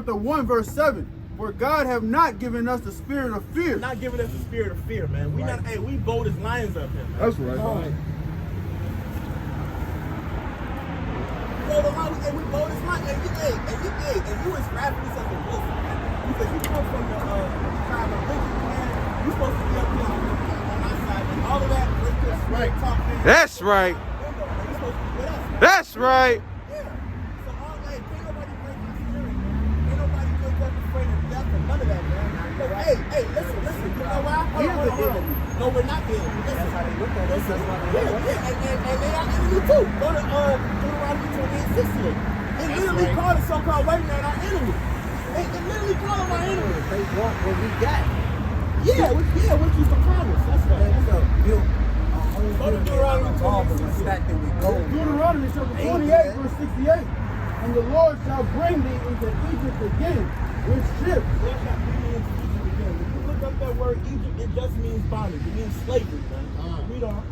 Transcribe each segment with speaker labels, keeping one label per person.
Speaker 1: chapter 1, verse 7. For God have not given us the spirit of fear.
Speaker 2: Not giving us the spirit of fear, man. We not. Hey, we bold as lions up here, man.
Speaker 3: That's right.
Speaker 2: Hey, we bold as lions. And you is rapping something listen, man. Because you come from the tribe of Benji, man. You supposed to be up here on our side, and all of that. That's right.
Speaker 4: That's right.
Speaker 2: You supposed to be with us.
Speaker 4: That's right.
Speaker 2: Yeah. So all that, ain't nobody breaking the spirit, man. Ain't nobody good up afraid of death or none of that, man. But hey, listen. You know why? Hold on. No, we're not the enemy. That's how they look at us. And they are enemy too. Go to Deuteronomy 28:68. They literally call the so-called white man our enemy. They literally call him our enemy.
Speaker 5: They want what we got.
Speaker 2: Which is the promise. That's right.
Speaker 5: That's right. Built
Speaker 2: Go to Deuteronomy 28:68.
Speaker 5: stacked it with gold.
Speaker 1: Deuteronomy chapter 28, verse 68. And the Lord shall bring thee into Egypt again with ships.
Speaker 2: Lord shall bring thee into Egypt again. If you look up that word Egypt, it just means bondage. It means slavery, man. Read on.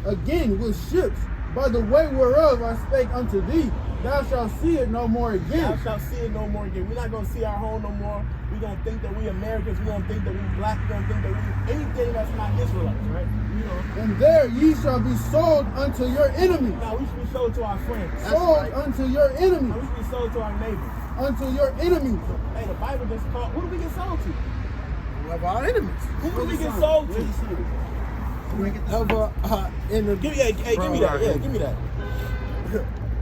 Speaker 1: Again with ships, by the way whereof I spake unto thee, thou shalt see it no more again.
Speaker 2: Thou shalt see it no more again. We're not going to see our home no more. We're going to think that we Americans. We're going to think that we black. We're going to think that we anything that's not Israelites, right? You know.
Speaker 1: And there ye shall be sold unto your enemies.
Speaker 2: Now we should be sold to our friends.
Speaker 1: Sold unto your enemies.
Speaker 2: Now we should be sold to our neighbors.
Speaker 1: Unto your enemies.
Speaker 2: Hey, the Bible just called. Who do we get sold to?
Speaker 5: Whoever our enemies.
Speaker 2: Who do we get sold to?
Speaker 5: Whoever in the
Speaker 2: Give me that. Yeah, give me that.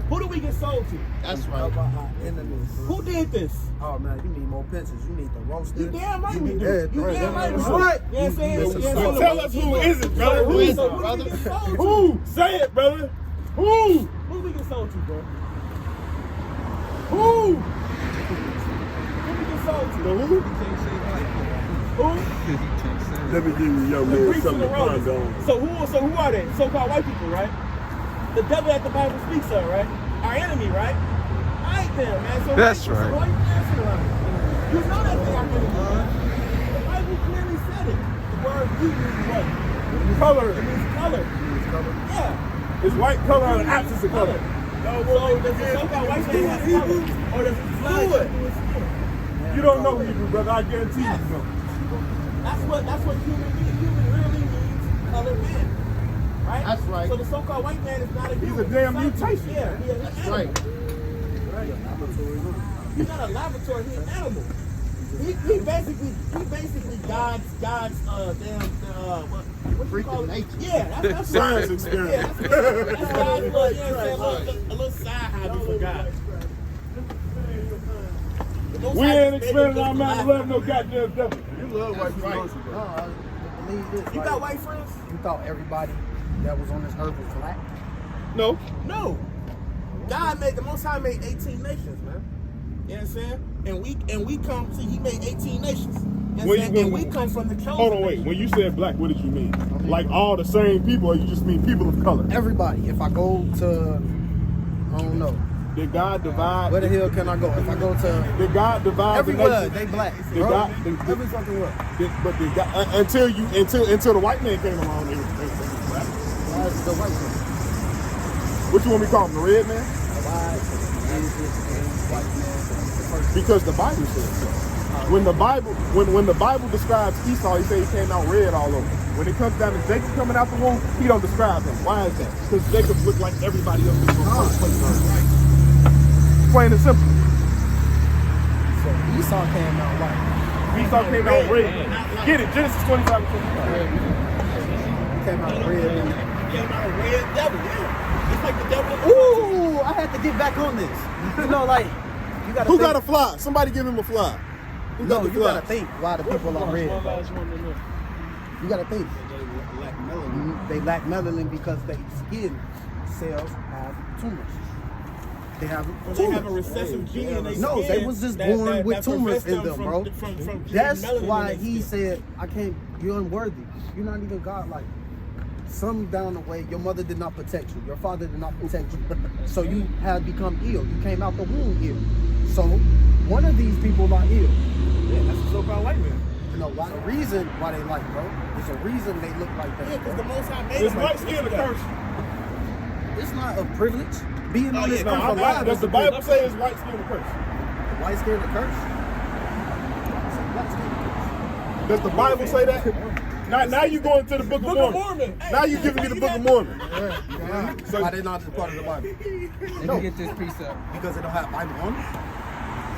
Speaker 2: Who do we get sold to?
Speaker 5: That's right. Whoever our enemies.
Speaker 2: Who did this?
Speaker 5: Oh man, you need more pencils. You need the roaster.
Speaker 2: You damn right we do.
Speaker 5: Yeah,
Speaker 2: You damn right we do.
Speaker 1: right.
Speaker 2: You know what I'm saying?
Speaker 3: So tell us who is it, brother?
Speaker 2: Who is it, brother?
Speaker 3: Who? Say it, brother. Who?
Speaker 2: Who we get sold to, bro?
Speaker 3: Who?
Speaker 2: Who we get sold to?
Speaker 3: The who?
Speaker 2: Who?
Speaker 3: Let me give you young
Speaker 2: The
Speaker 3: man
Speaker 2: priests and
Speaker 3: something
Speaker 2: the
Speaker 3: to ponder
Speaker 2: Romans.
Speaker 3: on.
Speaker 2: So who are they? So-called white people, right? The devil that the Bible speaks of, right? Our enemy, right? All right then, man. So
Speaker 4: That's
Speaker 2: so
Speaker 4: right.
Speaker 2: why you dancing around it? You know that they are enemy. The Bible clearly said it. The word "you" means what?
Speaker 3: Color.
Speaker 2: It means color. Yeah.
Speaker 3: It's white color and absence of color.
Speaker 2: So does the so-called white man have color? Or does it fly into his skin?
Speaker 3: You don't know Hebrew, brother. I guarantee you don't.
Speaker 2: That's what human means. Human really means color man. Right?
Speaker 5: That's right.
Speaker 2: So the so-called white man is not a human.
Speaker 3: He's a damn
Speaker 2: He's
Speaker 3: mutation.
Speaker 2: Yeah, he's an
Speaker 5: That's
Speaker 2: animal.
Speaker 5: right.
Speaker 2: He's not a laboratory, he's an animal. He basically God's what you call it?
Speaker 5: Nature.
Speaker 2: Yeah, that's
Speaker 3: Science
Speaker 2: yeah,
Speaker 3: experiment.
Speaker 2: that's God's little, you know what I'm saying, a little side hobby for God.
Speaker 3: We ain't expanding our mouth to let no goddamn devil.
Speaker 1: You love white people.
Speaker 5: No, I believe this.
Speaker 2: You
Speaker 5: right?
Speaker 2: got white friends?
Speaker 5: You thought everybody that was on this earth was black?
Speaker 3: No.
Speaker 2: No. God made, the Most High made 18 nations, man. You know what I'm saying? And we come, see, he made 18 nations. You know what I'm saying? And we come from the chosen.
Speaker 3: Hold on, wait.
Speaker 2: nation.
Speaker 3: When you said black, what did you mean? Like all the same people, or you just mean people of color?
Speaker 5: Everybody. If I go to, I don't know.
Speaker 3: Did God divide?
Speaker 5: Where the hell can I go? If I go to
Speaker 3: Did God divide
Speaker 5: everywhere,
Speaker 3: the nation?
Speaker 5: they black.
Speaker 3: Did
Speaker 5: Bro.
Speaker 3: God,
Speaker 5: Every fucking where.
Speaker 3: but did God, until the white man came along, they was black.
Speaker 5: The white man.
Speaker 3: What you want me to call him? The red man?
Speaker 5: The white, white man.
Speaker 3: Because the Bible says so. When the Bible describes Esau, he says he came out red all over. When it comes down to Jacob coming out the womb, he don't describe him. Why is that? Because Jacob looked like everybody else in the first place. Plain and simple.
Speaker 5: So Esau came out white.
Speaker 3: Esau came out red. Get it? Genesis 25 and 25.
Speaker 5: He came out red.
Speaker 2: Came out a red devil, yeah. It's like the devil.
Speaker 5: Ooh, I had to get back on this. You know, like, you gotta
Speaker 3: Who
Speaker 5: think.
Speaker 3: got a fly? Somebody give him a fly. Who got
Speaker 5: No,
Speaker 3: the
Speaker 5: you
Speaker 3: fly?
Speaker 5: gotta think why the people are red. You gotta think. They lack melanin because their skin cells have tumors. They have
Speaker 2: They have a recessive gene in their
Speaker 5: No,
Speaker 2: skin
Speaker 5: they was just
Speaker 2: that-
Speaker 5: born
Speaker 2: that-
Speaker 5: with
Speaker 2: that
Speaker 5: tumors
Speaker 2: prevents
Speaker 5: in them, bro.
Speaker 2: from getting
Speaker 5: That's
Speaker 2: melanin in
Speaker 5: why
Speaker 2: their
Speaker 5: he
Speaker 2: skin.
Speaker 5: said, I can't, you're unworthy. You're not even God-like. Some down the way, your mother did not protect you. Your father did not protect you. So you have become ill. You came out the womb ill. So one of these people are ill.
Speaker 2: Yeah, that's the so-called white man.
Speaker 5: You know, why the reason why they like, bro. There's a reason they look like that.
Speaker 2: Yeah, because the
Speaker 5: bro.
Speaker 2: Most High made
Speaker 3: Is
Speaker 2: them
Speaker 3: white
Speaker 2: like
Speaker 3: skin a
Speaker 2: that.
Speaker 3: curse?
Speaker 5: It's not a privilege. Being on this
Speaker 2: yeah,
Speaker 5: earth
Speaker 2: no,
Speaker 5: alive
Speaker 3: Does
Speaker 5: is
Speaker 3: the
Speaker 5: a
Speaker 3: Bible
Speaker 5: privilege.
Speaker 3: say is white skin a curse?
Speaker 5: white skin the curse?
Speaker 3: Does the Bible say that? Now you going to the Book of Mormon. Now you giving me the Book of Mormon.
Speaker 5: So why they not just part of the Bible?
Speaker 6: Let me get this precept.
Speaker 5: Because they don't have Bible on it?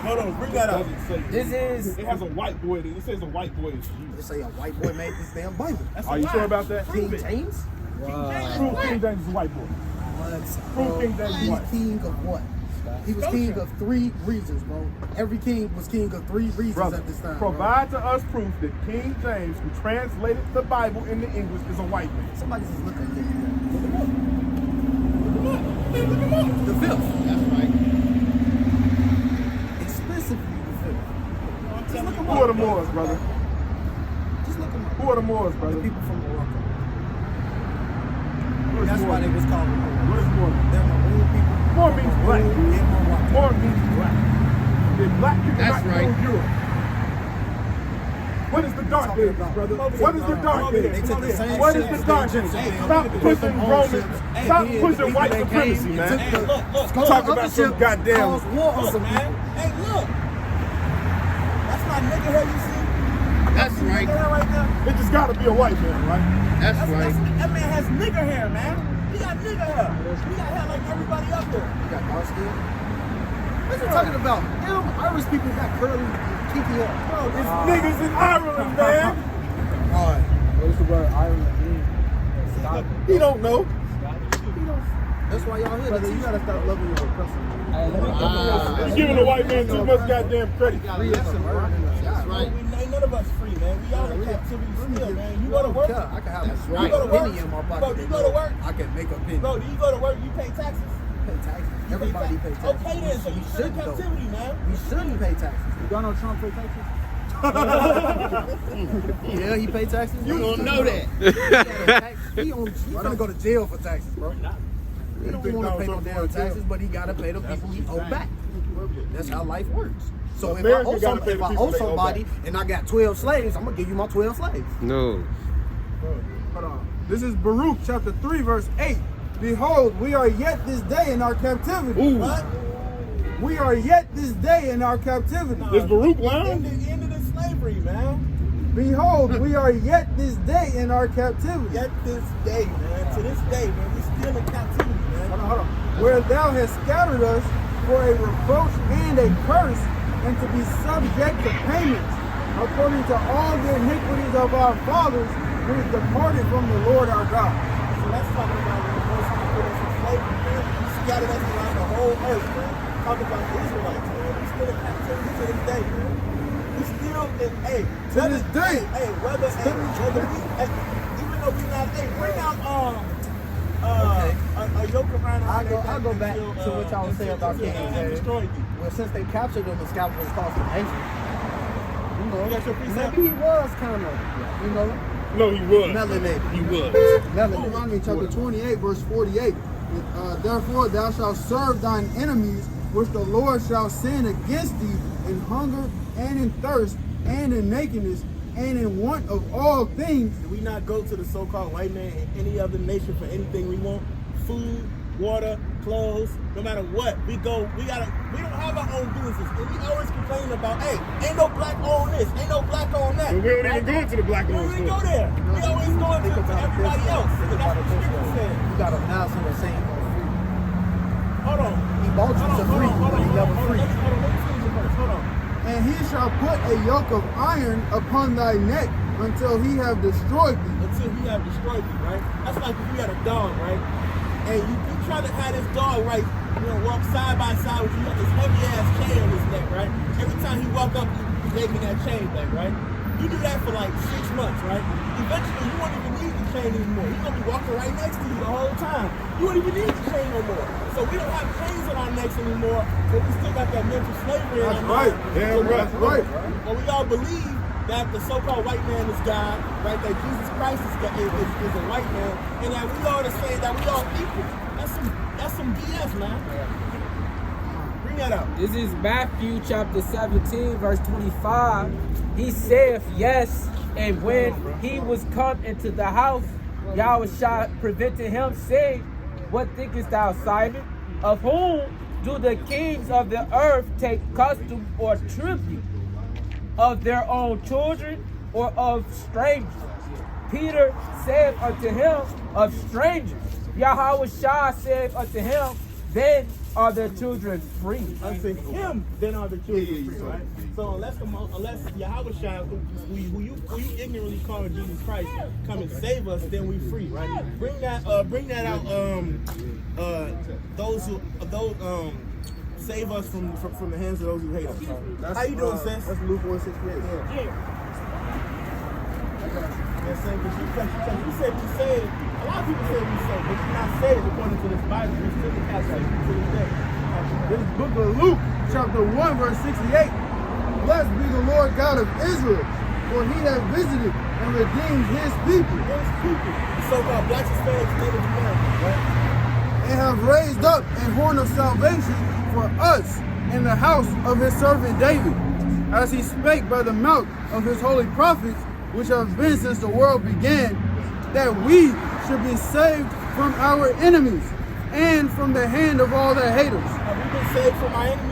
Speaker 2: Hold on, bring that up.
Speaker 6: This is.
Speaker 3: It has a white boy. It says a white boy is Jesus.
Speaker 5: They say a white boy made this damn Bible.
Speaker 3: Are you sure about that?
Speaker 5: King James?
Speaker 3: Prove King James is a white boy. Prove King James is
Speaker 5: He's
Speaker 3: white.
Speaker 5: king of what? He was king of 3 regions, bro. Every king was king of 3 regions
Speaker 3: Brother,
Speaker 5: at this time.
Speaker 3: provide to us proof that King James, who translated the Bible into English, is a white man.
Speaker 5: Somebody just look at it. The 5th. That's right. Explicitly the 5th. Just look 'em
Speaker 3: Who
Speaker 5: up.
Speaker 3: are the Moors, brother?
Speaker 5: Just look 'em up.
Speaker 3: Who are the Moors,
Speaker 5: The
Speaker 3: brother?
Speaker 5: people from Morocco.
Speaker 3: What is
Speaker 5: That's why they was called Moors.
Speaker 3: What is Moor?
Speaker 5: They're Maroon people.
Speaker 3: Moor means black.
Speaker 5: In Morocco.
Speaker 3: Moor means black. The black people
Speaker 5: That's
Speaker 3: not
Speaker 5: right.
Speaker 3: know Europe. What is the dark
Speaker 5: Talking
Speaker 3: ages,
Speaker 5: about-
Speaker 3: brother? What is the dark
Speaker 5: They
Speaker 3: ages?
Speaker 5: took the same
Speaker 3: What
Speaker 5: shit
Speaker 3: is the
Speaker 5: as
Speaker 3: dark
Speaker 5: the
Speaker 3: ages?
Speaker 5: Egyptians
Speaker 3: Stop
Speaker 5: did.
Speaker 3: pushing
Speaker 5: Put
Speaker 3: Romans.
Speaker 5: them
Speaker 3: Stop
Speaker 5: ships.
Speaker 3: pushing white
Speaker 5: They
Speaker 3: supremacy,
Speaker 5: came
Speaker 3: man.
Speaker 5: and took the-
Speaker 2: Look.
Speaker 3: Talk about some goddamn.
Speaker 5: Caused war on
Speaker 2: Look,
Speaker 5: some
Speaker 2: man.
Speaker 5: people.
Speaker 2: Hey, look. That's my nigga hair you see?
Speaker 5: That's
Speaker 2: See nigga hair right there?
Speaker 3: It just gotta be a white man, right?
Speaker 5: That's
Speaker 2: That man has nigger hair, man. He got nigger hair. He got hair like everybody up there.
Speaker 5: You got dark skin? What you talking about? Them Irish people got curly, kinky hair.
Speaker 2: Bro, this
Speaker 3: Niggas in Ireland, man.
Speaker 5: Alright.
Speaker 6: What's the word Ireland mean?
Speaker 3: He don't know.
Speaker 5: That's why y'all here. You gotta stop loving your oppressor.
Speaker 3: He's giving the white man too much goddamn credit.
Speaker 5: That's right.
Speaker 2: ain't none of us free, man. We all in captivity still, man. You go to work.
Speaker 5: I can have
Speaker 2: You
Speaker 5: a
Speaker 2: go to work.
Speaker 5: penny in my pocket.
Speaker 2: Bro, do you go to work?
Speaker 5: I can make a penny.
Speaker 2: Bro, do you go to work? You pay taxes?
Speaker 5: Pay taxes.
Speaker 2: You
Speaker 5: Everybody pay taxes.
Speaker 2: Okay then, so you still in
Speaker 5: though.
Speaker 2: captivity, man.
Speaker 5: We shouldn't pay taxes.
Speaker 6: Donald Trump pay taxes?
Speaker 5: Yeah, he pay taxes.
Speaker 3: You don't know that.
Speaker 5: He's gonna go to jail for taxes, bro. He don't want to pay no damn taxes, but he gotta pay the people he owe back. That's how life works. So if I
Speaker 3: America
Speaker 5: owe,
Speaker 3: gotta pay the people they owe
Speaker 5: somebody
Speaker 3: back.
Speaker 5: and I got 12 slaves, I'm gonna give you my 12 slaves.
Speaker 4: No.
Speaker 1: Hold on. This is Baruch chapter 3, verse 8. Behold, we are yet this day in our captivity.
Speaker 2: What?
Speaker 1: We are yet this day in our captivity.
Speaker 3: Is Baruch
Speaker 2: End
Speaker 3: lying?
Speaker 2: of the slavery, man.
Speaker 1: Behold, we are yet this day in our captivity.
Speaker 2: Yet this day, man. To this day, man. We still in captivity, man.
Speaker 1: Hold on. Where thou hast scattered us for a reproach and a curse, and to be subject to payments, according to all the iniquities of our fathers, who departed from the Lord our God.
Speaker 2: So that's talking about when the Most High put us in slavery, man. He scattered us around the whole earth, man. Talking about the Israelites, man. We still in captivity to this day, man. We still in, hey,
Speaker 1: To this day.
Speaker 2: Hey, whether we, even though we not, hey, bring out, a yoke around our neck
Speaker 5: I'll go back
Speaker 2: until,
Speaker 5: to what y'all was saying about
Speaker 2: until
Speaker 5: King
Speaker 2: I
Speaker 5: James.
Speaker 2: destroyed you.
Speaker 5: Well, since they captured him and scalped his cost of nation, you know,
Speaker 2: You got your precept?
Speaker 5: maybe he was kind of, you know,
Speaker 3: No, he was.
Speaker 5: melanated.
Speaker 3: He was.
Speaker 1: Deuteronomy chapter 28, verse 48. Therefore thou shalt serve thine enemies, which the Lord shall send against thee in hunger and in thirst and in nakedness and in want of all things.
Speaker 2: Do we not go to the so-called white man in any other nation for anything we want? Food, water, clothes, no matter what. We don't have our own businesses. And we always complain about, hey, ain't no black on this, ain't no black on that.
Speaker 3: But we don't even go to the black
Speaker 2: We don't
Speaker 3: ones.
Speaker 2: even go there. We always going to everybody else.
Speaker 5: Think
Speaker 2: That's
Speaker 5: about
Speaker 2: what
Speaker 5: it
Speaker 2: the
Speaker 5: this
Speaker 2: scripture
Speaker 5: way.
Speaker 2: said.
Speaker 5: You got a master that's saying
Speaker 2: Hold on.
Speaker 5: he bought you to free, but he never free.
Speaker 2: Let me finish the verse. Hold on.
Speaker 1: And he shall put a yoke of iron upon thy neck until he have destroyed thee.
Speaker 2: Until he have destroyed you, right? That's like if you had a dog, right? And you try to have this dog, right, walk side by side with you, got this heavy ass chain on his neck, right? Every time he walk up, you gave me that chain back, right? You do that for like 6 months, right? Eventually, you won't even need the chain anymore. He's gonna be walking right next to you the whole time. You won't even need the chain no more. So we don't have chains on our necks anymore, but we still got that mental slavery in
Speaker 1: That's
Speaker 2: our
Speaker 1: right.
Speaker 2: mind.
Speaker 3: Damn
Speaker 2: So
Speaker 3: right.
Speaker 1: That's right.
Speaker 2: But we all believe that the so-called white man is God, right? That Jesus Christ is a white man, and that we all the same, that we all equal. That's some BS, man. Bring that up.
Speaker 6: This is Matthew chapter 17, verse 25. He saith, yes, and when he was come into the house, Yahweh prevented him, saying, what thinkest thou, Simon? Of whom do the kings of the earth take custom or tribute of their own children or of strangers? Peter said unto him, of strangers. Yahweh Shah said unto him, then are their children free.
Speaker 2: Unto him, then are the children free, right? So unless Yahweh Shah, who you ignorantly call Jesus Christ, come and save us, then we free, right? Bring that out. Save us from the hands of those who hate us. How you doing, sis?
Speaker 1: That's Luke 168.
Speaker 2: Yeah. That's saying, but you said we saved. A lot of people say we saved, but you're not saved according to this Bible. You're still the captive to this day.
Speaker 1: This book of Luke, chapter 1, verse 68. Blessed be the Lord God of Israel, for he has visited and redeemed his people.
Speaker 2: His people. The so-called Black Hispanics, Native Americans, right?
Speaker 1: And have raised up a horn of salvation for us in the house of his servant David, as he spake by the mouth of his holy prophets, which have been since the world began, that we should be saved from our enemies and from the hand of all that hate us.
Speaker 2: Have we been saved from our enemies?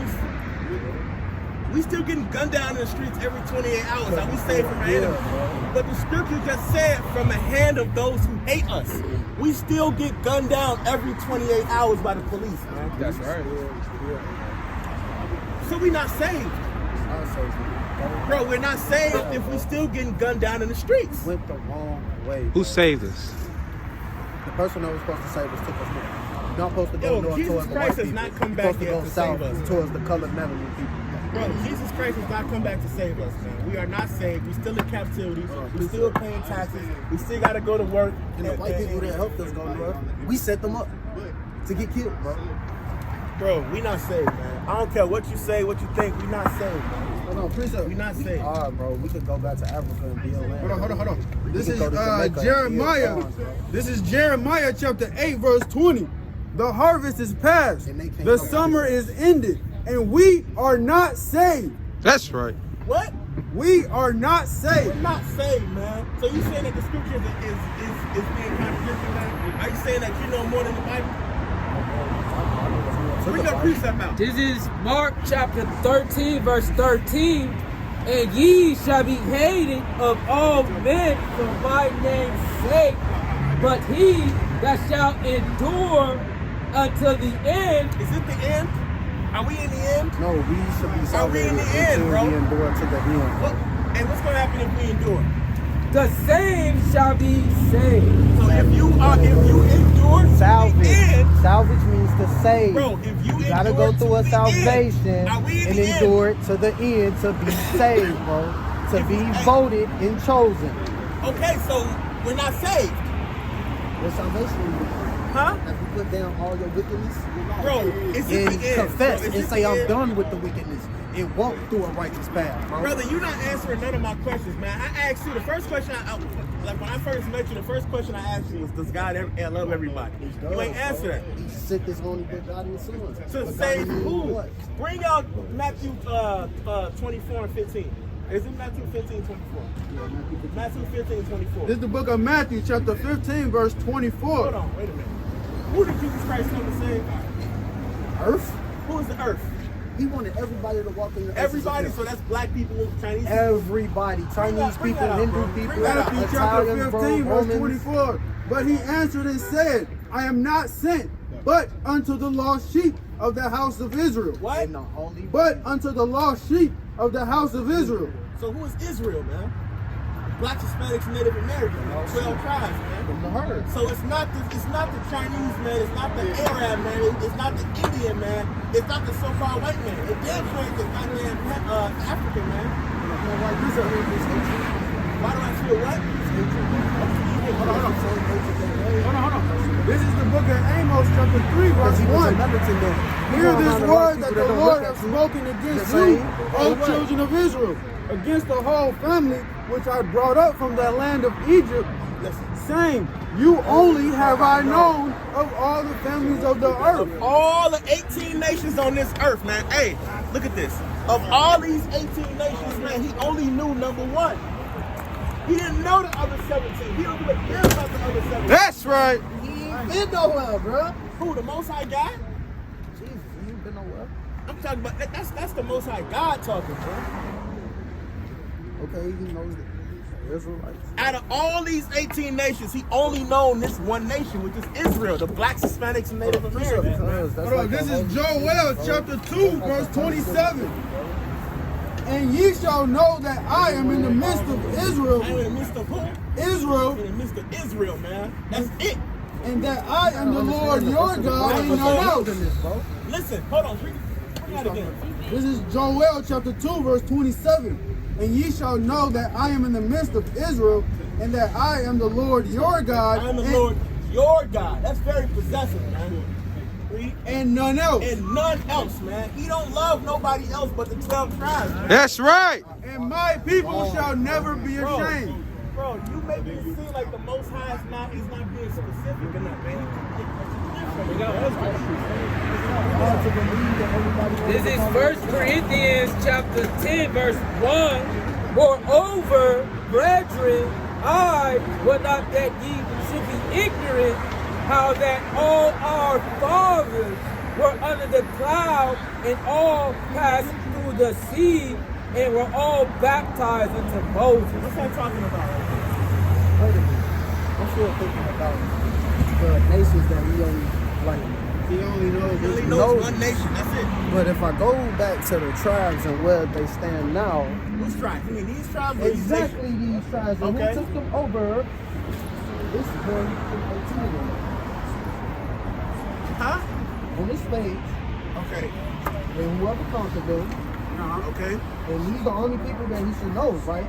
Speaker 2: We still getting gunned down in the streets every 28 hours. Are we saved from our enemies? But the scripture just said, from the hand of those who hate us. We still get gunned down every 28 hours by the police, man.
Speaker 6: That's right.
Speaker 2: So we not saved. Bro, we're not saved if we still getting gunned down in the streets.
Speaker 5: Went the wrong way.
Speaker 4: Who saved us?
Speaker 5: The person that was supposed to save us took us north. You're not supposed to go
Speaker 2: Yo,
Speaker 5: north
Speaker 2: Jesus
Speaker 5: towards the
Speaker 2: Christ
Speaker 5: white
Speaker 2: has
Speaker 5: people.
Speaker 2: not come
Speaker 5: You're
Speaker 2: back
Speaker 5: supposed to
Speaker 2: yet
Speaker 5: go
Speaker 2: to
Speaker 5: south
Speaker 2: save us.
Speaker 5: towards the colored melanin people.
Speaker 2: Bro, Jesus Christ has not come back to save us, man. We are not saved. We still in captivity. We still paying taxes. We still got to go to work.
Speaker 5: And the white people that helped us go north, we set them up to get killed, bro.
Speaker 2: Bro, we not saved, man. I don't care what you say, what you think. We not saved, man.
Speaker 1: Hold on, precept.
Speaker 2: We not saved.
Speaker 5: All right, bro. We could go back to Africa and be a land.
Speaker 1: Hold on. This
Speaker 5: We
Speaker 1: is
Speaker 5: could go to Jamaica and
Speaker 1: Jeremiah.
Speaker 5: be a farm, bro.
Speaker 1: This is Jeremiah chapter 8, verse 20. The harvest is past.
Speaker 5: And they can't
Speaker 1: The
Speaker 5: come
Speaker 1: summer is ended. And we are not saved.
Speaker 4: That's right.
Speaker 2: What?
Speaker 1: We are not
Speaker 2: We're
Speaker 1: saved.
Speaker 2: not saved, man. So you saying that the scripture is being contradicted, man? Are you saying that you know more than the Bible? Bring your precept out.
Speaker 6: This is Mark chapter 13, verse 13. And ye shall be hated of all men for my name's sake, but he that shall endure until the end.
Speaker 2: Is it the end? Are we in the end?
Speaker 5: No, we should be
Speaker 2: Are we in the end,
Speaker 5: until
Speaker 2: bro?
Speaker 5: we endure to the end.
Speaker 2: What? And what's gonna happen if we endure?
Speaker 6: The same shall be saved.
Speaker 2: So if you endure to
Speaker 5: Salvage.
Speaker 2: the end,
Speaker 5: Salvage means to save.
Speaker 2: bro, if you
Speaker 5: You gotta
Speaker 2: endure
Speaker 5: go through a
Speaker 2: to the
Speaker 5: salvation
Speaker 2: end, are we in
Speaker 5: and
Speaker 2: the
Speaker 5: endure it to the end to be saved, bro. To be voted and chosen.
Speaker 2: end? Okay, so we're not saved,
Speaker 5: What salvation means?
Speaker 2: huh?
Speaker 5: Have you put down all your wickedness?
Speaker 2: Bro, is it
Speaker 5: And
Speaker 2: the end?
Speaker 5: confess
Speaker 2: Bro, is
Speaker 5: and
Speaker 2: it
Speaker 5: say,
Speaker 2: the
Speaker 5: I'm
Speaker 2: end?
Speaker 5: done with the wickedness and walk through a righteous path, bro.
Speaker 2: Brother, you're not answering none of my questions, man. I asked you the first question. Like when I first met you, the first question I asked you was, "Does God love everybody?" You ain't answer that.
Speaker 5: He sent his only begotten son.
Speaker 2: To
Speaker 5: But
Speaker 2: save
Speaker 5: God knew
Speaker 2: who?
Speaker 5: what?
Speaker 2: Bring out Matthew 24 and 15. Is it Matthew 15, 24? Matthew 15, 24.
Speaker 1: This is the book of Matthew, chapter 15, verse 24.
Speaker 2: Hold on, wait a minute. Who did Jesus Christ come to save?
Speaker 1: Earth?
Speaker 2: Who is the earth?
Speaker 5: He wanted everybody to walk in the
Speaker 2: Everybody,
Speaker 5: essence
Speaker 2: so
Speaker 5: of him.
Speaker 2: that's black people, Chinese people.
Speaker 5: Everybody, Chinese
Speaker 2: Bring
Speaker 5: people,
Speaker 2: that out,
Speaker 5: Hindu
Speaker 2: bro.
Speaker 5: people,
Speaker 2: Bring that out.
Speaker 1: Matthew chapter
Speaker 5: Italians,
Speaker 1: 15,
Speaker 5: bro,
Speaker 1: verse
Speaker 5: Romans.
Speaker 1: 24. But he answered and said, I am not sent, but unto the lost sheep of the house of Israel.
Speaker 2: What?
Speaker 5: And the only
Speaker 1: But unto the lost sheep of the house of Israel.
Speaker 2: So who is Israel, man? Black, Hispanics, Native Americans, 12 tribes, man.
Speaker 5: from the herd.
Speaker 2: So it's not the Chinese man, it's not the Arab man, it's not the Indian man, it's not the so-called white man. It damn sure is the goddamn African man. Why do I feel what?
Speaker 1: Hold on. This is the book of Amos, chapter 3, verse 1. Hear this word that the Lord has spoken against you, O children of Israel, against the whole family which I brought up from the land of Egypt, saying, you only have I known of all the families of the earth.
Speaker 2: All the 18 nations on this earth, man. Hey, look at this. Of all these 18 nations, man, he only knew number 1. He didn't know the other 17. He don't give a damn about the other 17.
Speaker 4: That's right.
Speaker 5: He ain't been nowhere, bro.
Speaker 2: Who, the Most High God?
Speaker 5: Jesus, he ain't been nowhere.
Speaker 2: talking about that's the Most High God talking, bro.
Speaker 5: Okay, he knows the Israelites.
Speaker 2: Out of all these 18 nations, he only known this one nation, which is Israel, the blacks, Hispanics, and Native Americans.
Speaker 5: Because that's
Speaker 1: Hold on,
Speaker 5: like
Speaker 1: this
Speaker 5: the
Speaker 1: is
Speaker 5: whole-
Speaker 1: Joel chapter 2, verse 27. And ye shall know that I am in the midst of Israel,
Speaker 2: I am in the midst of who?
Speaker 1: Israel,
Speaker 2: In the midst of Israel, man. That's it.
Speaker 1: and that I am the Lord your God, and none else.
Speaker 2: Listen, hold on. Bring that again.
Speaker 1: This is Joel chapter 2, verse 27. And ye shall know that I am in the midst of Israel, and that I am the Lord your God,
Speaker 2: I am the
Speaker 1: and,
Speaker 2: Lord your God. That's very possessive, man. Read.
Speaker 1: and none else.
Speaker 2: And none else, man. He don't love nobody else but the 12 tribes, man.
Speaker 4: That's right.
Speaker 1: And my people shall never be ashamed.
Speaker 2: Bro, you make it seem like the Most High is not being specific enough, man.
Speaker 6: This is 1 Corinthians chapter 10, verse 1. Moreover, brethren, I would not that ye should be ignorant how that all our fathers were under the cloud and all passed through the sea and were all baptized into Moses.
Speaker 2: What's that talking about?
Speaker 5: Wait a minute. I'm still thinking about the nations that he only like.
Speaker 1: He only knows
Speaker 2: He only
Speaker 1: this.
Speaker 2: knows one nation. That's it.
Speaker 5: But if I go back to the tribes and where they stand now,
Speaker 2: Whose tribes? I mean, these tribes or these
Speaker 5: exactly
Speaker 2: nations?
Speaker 5: these tribes, and
Speaker 2: Okay.
Speaker 5: who took them over? This is where he took 18 of them.
Speaker 2: Huh?
Speaker 5: On this page,
Speaker 2: Okay.
Speaker 5: and whoever conquered them,
Speaker 2: Okay.
Speaker 5: and these the only people that he should know, right?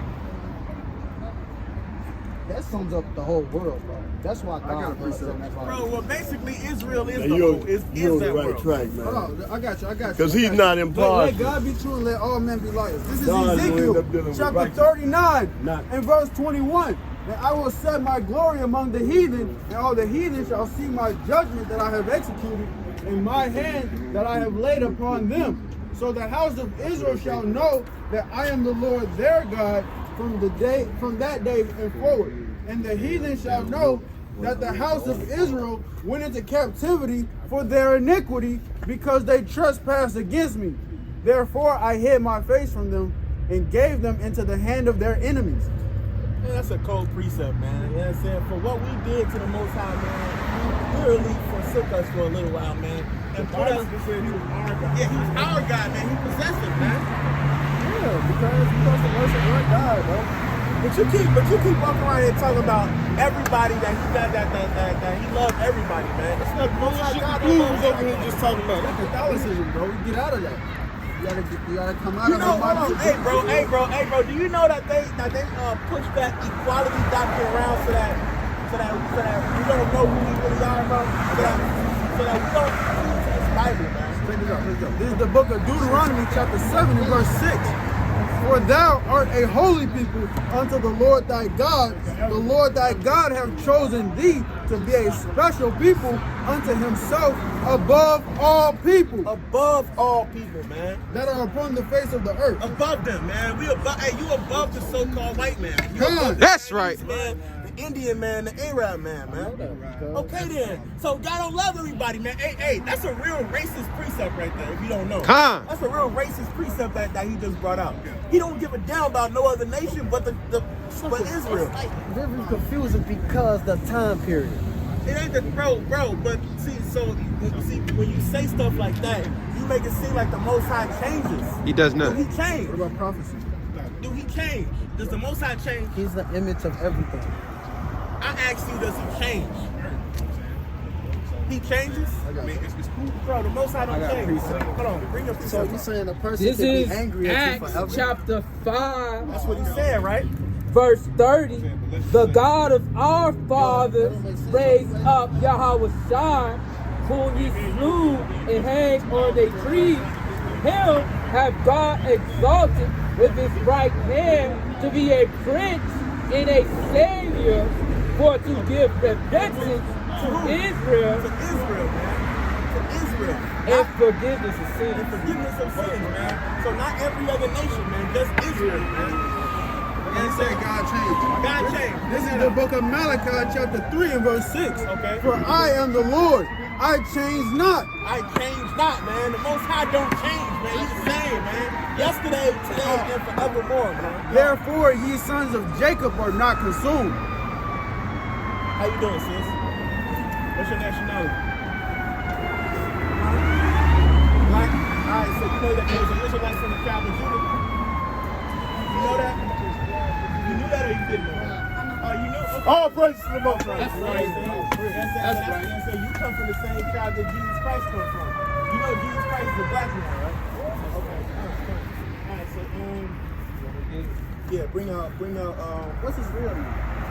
Speaker 5: That sums up the whole world, bro. That's why
Speaker 1: got a
Speaker 5: God does
Speaker 1: precept.
Speaker 5: that.
Speaker 2: Bro, well, basically, Israel is
Speaker 3: Now,
Speaker 2: the
Speaker 3: you're
Speaker 2: whole, is
Speaker 3: on the
Speaker 2: that
Speaker 3: right
Speaker 2: world.
Speaker 3: track,
Speaker 1: Hold
Speaker 3: man.
Speaker 1: on, I got you.
Speaker 3: Because he's not
Speaker 1: Let
Speaker 3: impartial.
Speaker 1: God be true and let all men be liars. This is
Speaker 3: God will end
Speaker 1: Ezekiel
Speaker 3: up dealing with
Speaker 1: chapter
Speaker 3: righteous.
Speaker 1: 39
Speaker 3: Not-
Speaker 1: and verse 21. And I will set my glory among the heathen, and all the heathen shall see my judgment that I have executed, and my hand that I have laid upon them. So the house of Israel shall know that I am the Lord their God from that day and forward. And the heathen shall know that the house of Israel went into captivity for their iniquity, because they trespassed against me. Therefore I hid my face from them and gave them into the hand of their enemies.
Speaker 2: Man, that's a cold precept, man. You know what I'm saying? For what we did to the Most High, man, he literally forsook us for a little while, man. And put us,
Speaker 3: said he was our God.
Speaker 2: yeah, he was our God, man. He possessed us, man.
Speaker 5: Yeah, because you're supposed to worship one God, bro.
Speaker 2: But you keep walking around here talking about everybody that he loved everybody, man. It's not Most High God.
Speaker 3: Who was over here just talking about it?
Speaker 1: Catholicism, bro. Get out of that. You gotta come out
Speaker 2: You
Speaker 1: of
Speaker 2: know,
Speaker 1: that.
Speaker 2: hold on, hey bro, do you know that they push that equality doctrine around so that we don't know who we really are, bro? So that we don't choose this Bible, man.
Speaker 1: Check this out, let's go. This is the book of Deuteronomy chapter 7 and verse 6. For thou art a holy people unto the Lord thy God. The Lord thy God hath chosen thee to be a special people unto himself above all people
Speaker 2: Above all people, man.
Speaker 1: that are upon the face of the earth.
Speaker 2: Above them, man. We above. Hey, you above the so-called white man. You
Speaker 1: Come on.
Speaker 2: above the
Speaker 4: That's
Speaker 2: Chinese
Speaker 4: right.
Speaker 2: man, the Indian man, the Arab man, man. Okay then. So God don't love everybody, man. Hey, that's a real racist precept right there. If you don't know,
Speaker 4: Huh.
Speaker 2: that's a real racist precept that he just brought out. He don't give a damn about no other nation but but Israel.
Speaker 5: Very confusing because the time period.
Speaker 2: It ain't the bro. But see, when you say stuff like that, you make it seem like the Most High changes.
Speaker 4: He does
Speaker 2: Do
Speaker 4: not.
Speaker 2: he change?
Speaker 1: What about prophecy?
Speaker 2: Do he change? Does the Most High change?
Speaker 5: He's the image of everything.
Speaker 2: I asked you, does he change? He changes?
Speaker 1: I got you.
Speaker 2: Bro, the Most High don't
Speaker 1: got
Speaker 2: change.
Speaker 1: precept.
Speaker 2: Hold on, bring your
Speaker 5: So
Speaker 2: precept.
Speaker 5: you saying a person
Speaker 6: This
Speaker 5: can be
Speaker 6: is
Speaker 5: angry at you
Speaker 6: Acts
Speaker 5: forever?
Speaker 6: chapter 5,
Speaker 2: That's what he said, right?
Speaker 6: verse 30. The God of our fathers raised up Yahweh Shai, whom ye slew and hanged on a tree. Him have God exalted with his right hand to be a prince and a savior, for to give repentance to Israel
Speaker 2: To Israel, man. To Israel.
Speaker 6: and forgiveness of
Speaker 2: And
Speaker 6: sins.
Speaker 2: forgiveness of sins, man. So not every other nation, man. Just Israel, man.
Speaker 1: And it said God changed.
Speaker 2: God changed.
Speaker 1: This is the book of Malachi chapter 3 and verse 6.
Speaker 2: Okay.
Speaker 1: For I am the Lord, I change not.
Speaker 2: I change not, man. The Most High don't change, man. He's the same, man. Yesterday, today, and forevermore, man.
Speaker 1: Therefore, ye sons of Jacob are not consumed.
Speaker 2: How you doing, sis? What's your nationality? Black? Alright, so you know that there's an Israelite from the tribe of Judah? You know that? You knew that or you didn't know that? Oh, you knew? Okay.
Speaker 3: All praise to the Most High.
Speaker 2: That's right. That's right. So you come from the same tribe that Jesus Christ comes from. You know Jesus Christ is a black man, right? Okay. Alright, so yeah, bring out what's his real name?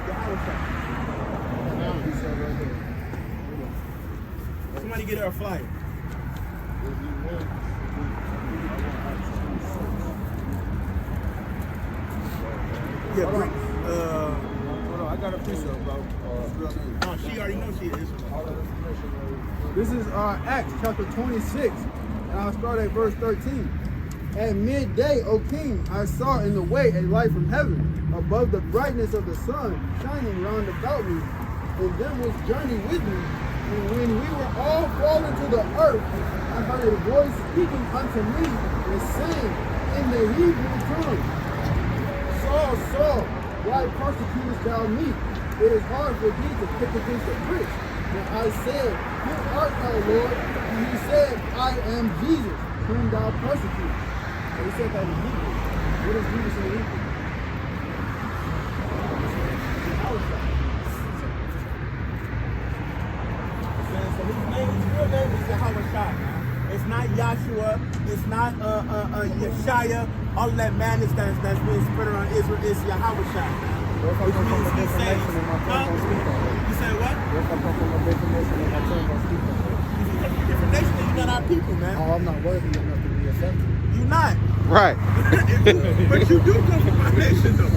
Speaker 2: The Howard. Somebody get her a flyer. Yeah, bring
Speaker 1: Hold on, I got a piece of about real name.
Speaker 2: oh, she already knows she is.
Speaker 1: This is Acts chapter 26, and I'll start at verse 13. At midday, O king, I saw in the way a light from heaven, above the brightness of the sun, shining round about me, and them was journey with me. And when we were all fallen to the earth, I heard a voice speaking unto me, and saying in the Hebrew tongue, Saul, Saul, why persecutest thou me? It is hard for thee to kick against the pricks. And I said, Who art thou, Lord? And he said, I am Jesus, whom thou persecutest. And he said that in Hebrew. What is Jesus in Hebrew?
Speaker 2: So his real name is Yahweh. It's not Yahshua. It's not Yeshaya. All of that madness that's being spread around Israel is Yahweh. Which means he says, you say what? Different nation than you got our people, man.
Speaker 5: Oh, I'm not worthy enough to be accepted.
Speaker 2: You not.
Speaker 4: Right.
Speaker 2: But you do come from my nation, though.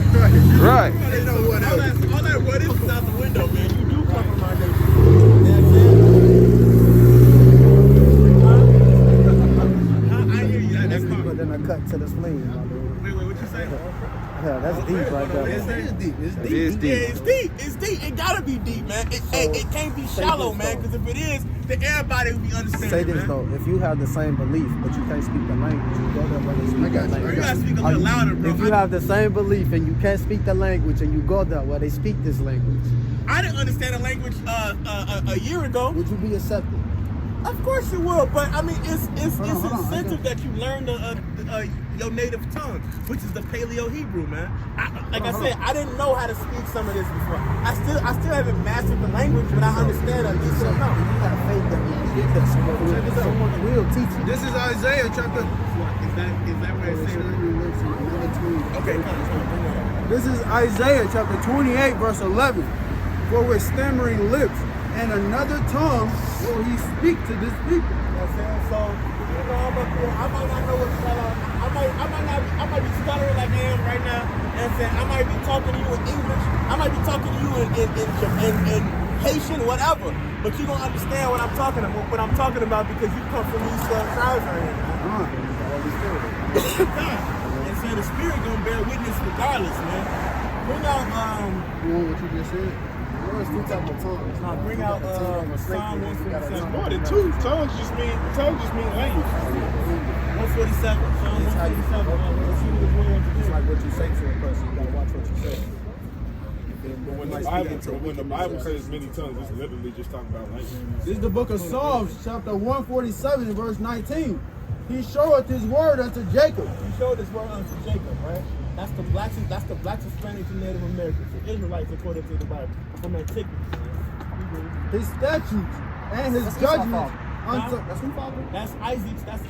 Speaker 4: Right.
Speaker 2: You know what? All that what is out the window, man. You do come from my nation. That's it. I hear you. That's
Speaker 5: But
Speaker 2: fine.
Speaker 5: then I cut to the spleen, my dude.
Speaker 2: Wait, what you say?
Speaker 5: Yeah, that's deep right there.
Speaker 2: It's deep. It's
Speaker 4: It
Speaker 2: deep.
Speaker 4: is deep.
Speaker 2: Yeah, it's deep. It's deep. It gotta be deep, man. It can't be shallow, man. Because if it is, then everybody will be understanding.
Speaker 5: Say this
Speaker 2: man.
Speaker 5: though, if you have the same belief, but you can't speak the language, you go there where they speak that language.
Speaker 2: You gotta speak a little louder, bro.
Speaker 5: If you have the same belief and you can't speak the language and you go there where they speak this language,
Speaker 2: I didn't understand the language a year ago.
Speaker 5: would you be accepted?
Speaker 2: Of course you will, but I mean, it's
Speaker 5: Hold on,
Speaker 2: incentive that you learn your native tongue, which is the Paleo Hebrew, man. Like I said, I didn't know how to speak some of this before. I still haven't mastered the language, but I understand a decent amount.
Speaker 5: You have faith that we can get that someone will teach you.
Speaker 1: This is Isaiah chapter.
Speaker 2: Is that where it's saying? Okay, come.
Speaker 1: This is Isaiah chapter 28, verse 11. For with stammering lips and another tongue will he speak to this people.
Speaker 2: You know what I'm saying? So, you know, I might not know what's going on. I might be stuttering like I am right now. And saying I might be talking to you in English. I might be talking to you in Haitian, whatever. But you don't understand what I'm talking about because you come from these tribes right here. And so the spirit gonna bear witness regardless, man. Bring out
Speaker 1: You know what you just said? There's two types of tongues.
Speaker 2: bring out Psalm 147.
Speaker 3: More than two. Tongues just mean language.
Speaker 2: 147. Psalm 147.
Speaker 5: It's like what you say to a person, you gotta watch what you say.
Speaker 3: But when the Bible says many tongues, it's literally just talking about language.
Speaker 1: This is the book of Psalms, chapter 147, and verse 19. He showeth his word unto Jacob.
Speaker 2: You showed this word unto Jacob, right? That's the blacks, Hispanics, and Native Americans, the Israelites, according to the Bible, from antiquity.
Speaker 1: His statutes and his judgments unto.
Speaker 5: That's who father?
Speaker 2: That's Isaac's. That's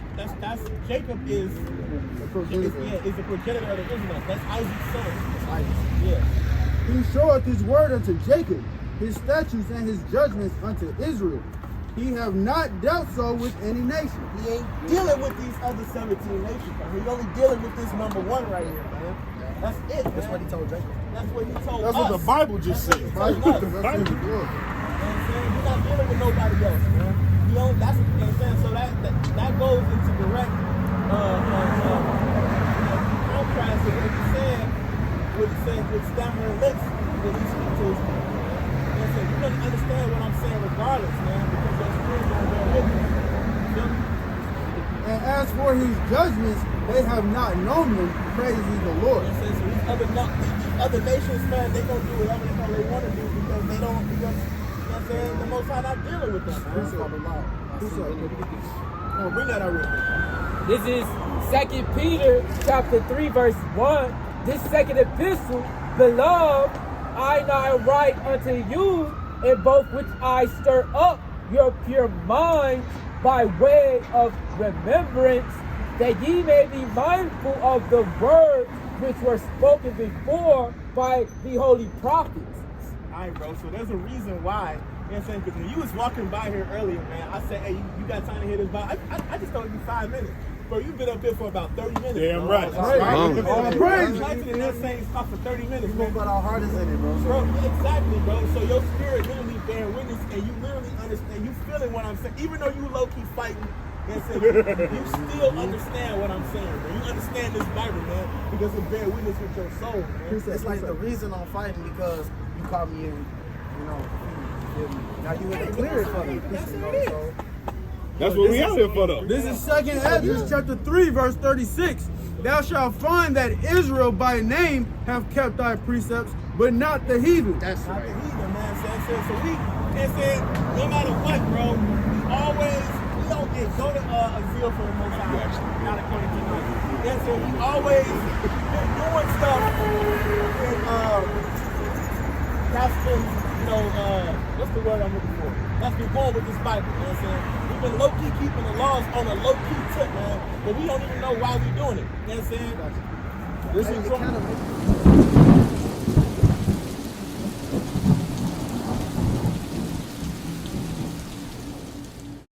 Speaker 2: Jacob is the progenitor of the Israelites. That's Isaac's son. Yeah.
Speaker 1: He showeth his word unto Jacob, his statutes and his judgments unto Israel. He have not dealt so with any nation.
Speaker 2: He ain't dealing with these other 17 nations. He's only dealing with this number one right here, man. That's it, man.
Speaker 5: That's what he told Jacob.
Speaker 2: That's what he told
Speaker 3: That's
Speaker 2: us.
Speaker 3: what the Bible just said.
Speaker 2: That's what he told us.
Speaker 3: The Bible.
Speaker 2: You know what I'm saying? He's not dealing with nobody else, man. He don't, that's what I'm saying. So that goes into direct contrast with what he said with stammering lips when he speaks to his people. So you don't understand what I'm saying regardless, man, because your spirit
Speaker 1: as for his judgments, they have not known them. Praise ye the Lord.
Speaker 2: So these other nations, man, they gonna do whatever the hell they want to do because they don't, because, you know what I'm saying, the Most High not dealing with them, man. Oh, bring that out real quick.
Speaker 6: This is 2 Peter chapter 3 verse 1. This second epistle, beloved, I now write unto you, in both which I stir up your pure minds by way of remembrance, that ye may be mindful of the words which were spoken before by the holy prophets.
Speaker 2: All right, bro, so there's a reason why. You know what I'm saying? Because when you was walking by here earlier, man, I said, hey, you got time to hear this Bible? I just told you 5 minutes. Bro, you've been up here for about 30 minutes.
Speaker 3: Damn
Speaker 2: bro.
Speaker 3: right.
Speaker 1: All praise.
Speaker 2: Imagine that saying stop for 30 minutes, man.
Speaker 5: But our heart is in it, bro.
Speaker 2: Bro, exactly, bro. So your spirit literally bearing witness, and you literally understand. You feeling what I'm saying, even though you low key fighting. You still understand what I'm saying, man. You understand this Bible, man, because it bear witness with your soul, man.
Speaker 5: It's like the reason I'm fighting because you caught me in, you know, now you in the clear for me.
Speaker 2: That's
Speaker 5: You know,
Speaker 2: what it is.
Speaker 5: so
Speaker 3: That's what we out here for, though.
Speaker 1: This is 2nd Ezra chapter 3 verse 36. Thou shalt find that Israel by name have kept thy precepts, but not the heathen.
Speaker 5: that's
Speaker 2: Not
Speaker 5: right.
Speaker 2: the heathen, man. So we, no matter what, bro, we don't go to a zeal for the Most High, not according to God. And so we always been doing stuff, and that's been, you know, what's the word I'm looking for? That's been going with this Bible, you know what I'm saying? We've been low-key keeping the laws on a low-key tip, man, but we don't even know why we're doing it, you know what I'm saying? This is
Speaker 5: It
Speaker 2: from...
Speaker 5: kind of